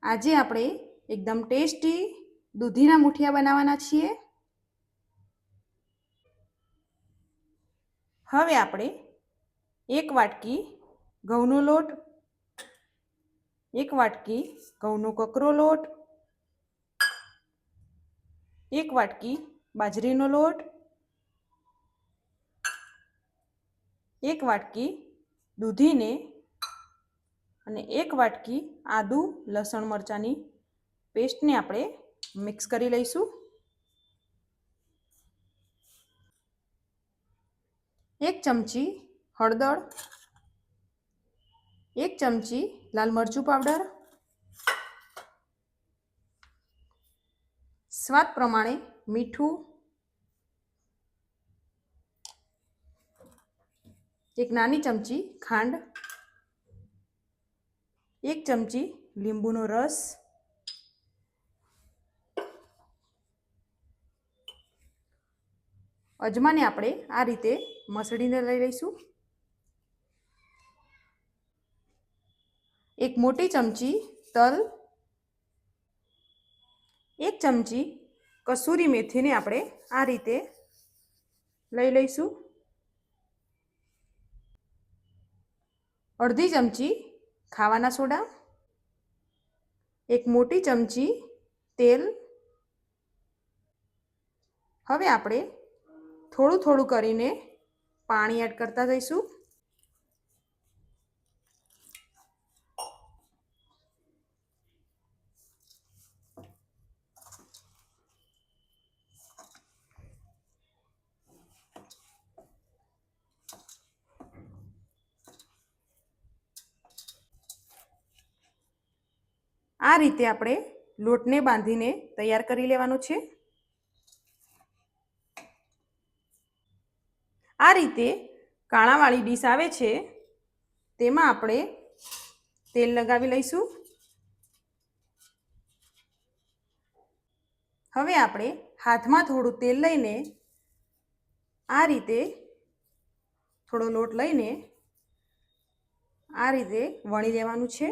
આજે આપણે એકદમ ટેસ્ટી દૂધીના મુઠિયા બનાવવાના છીએ। હવે આપણે એક વાટકી ઘઉંનો લોટ, એક વાટકી ઘઉંનો કકરો લોટ, એક વાટકી બાજરીનો લોટ, એક વાટકી દૂધીને અને એક વાટકી આદુ લસણ મરચાંની પેસ્ટને આપણે મિક્સ કરી લઈશું। એક ચમચી હળદર, એક ચમચી લાલ મરચું પાવડર, સ્વાદ પ્રમાણે મીઠું, એક નાની ચમચી ખાંડ, એક ચમચી લીંબુનો રસ, અજમાને આપણે આ રીતે મસળીને લઈ લઈશું। એક મોટી ચમચી તલ, એક ચમચી કસૂરી મેથીને આપણે આ રીતે લઈ લઈશું। અડધી ચમચી ખાવાના સોડા, એક મોટી ચમચી તેલ। હવે આપણે થોડું થોડું કરીને પાણી એડ કરતા જઈશું। આ રીતે આપણે લોટને બાંધીને તૈયાર કરી લેવાનો છે। આ રીતે કાણાવાળી ડીશ આવે છે તેમાં આપણે તેલ લગાવી લઈશું। હવે આપણે હાથમાં થોડું તેલ લઈને આ રીતે થોડો લોટ લઈને આ રીતે વણી લેવાનું છે।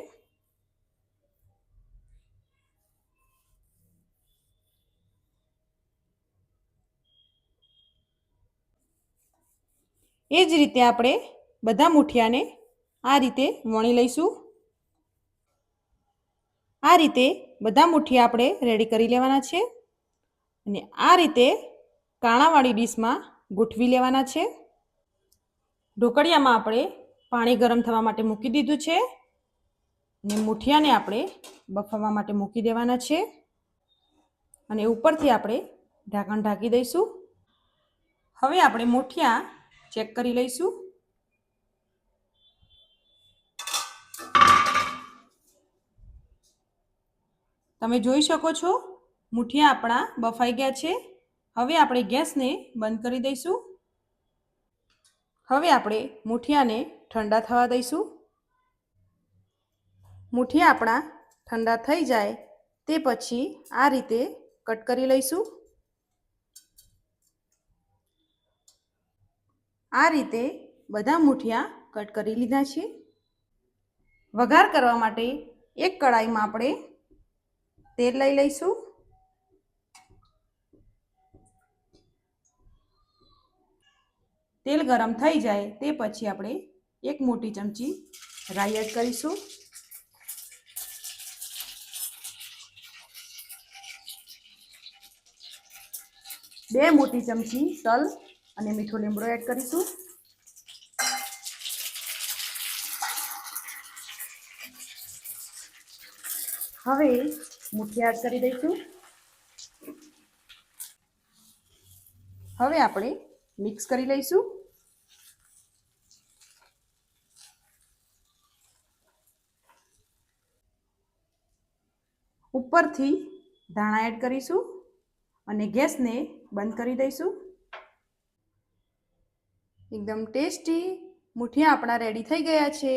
એ જ રીતે આપણે બધા મુઠિયાને આ રીતે વણી લઈશું। આ રીતે બધા મુઠિયા આપણે રેડી કરી લેવાના છે અને આ રીતે કાણાવાળી ડીશમાં ગોઠવી લેવાના છે। ઢોકળિયામાં આપણે પાણી ગરમ થવા માટે મૂકી દીધું છે અને મુઠિયાને આપણે બફાવવા માટે મૂકી દેવાના છે અને ઉપરથી આપણે ઢાંકણ ઢાંકી દઈશું। હવે આપણે મુઠિયા ચેક કરી લઈશું। તમે જોઈ શકો છો મુઠિયા આપણા બફાઈ ગયા છે। હવે આપણે ગેસને બંધ કરી દઈશું। હવે આપણે મુઠિયાને ઠંડા થવા દઈશું। મુઠિયા આપણા ઠંડા થઈ જાય તે પછી આ રીતે કટ કરી લઈશું। આ રીતે બધા મુઠિયા કટ કરી લીધા છે। વઘાર કરવા માટે એક કડાઈમાં આપણે તેલ લઈ લઈશું। તેલ ગરમ થઈ જાય તે પછી આપણે એક મોટી ચમચી રાઈ એડ કરીશું। બે મોટી ચમચી તલ અને મીઠો લીમડો એડ કરીશું। હવે મુઠિયા એડ કરી દઈશું। હવે આપણે મિક્સ કરી લઈશું। ઉપરથી ધાણા એડ કરીશું અને ગેસને બંધ કરી દઈશું। એકદમ ટેસ્ટી મુઠિયા આપણા રેડી થઈ ગયા છે।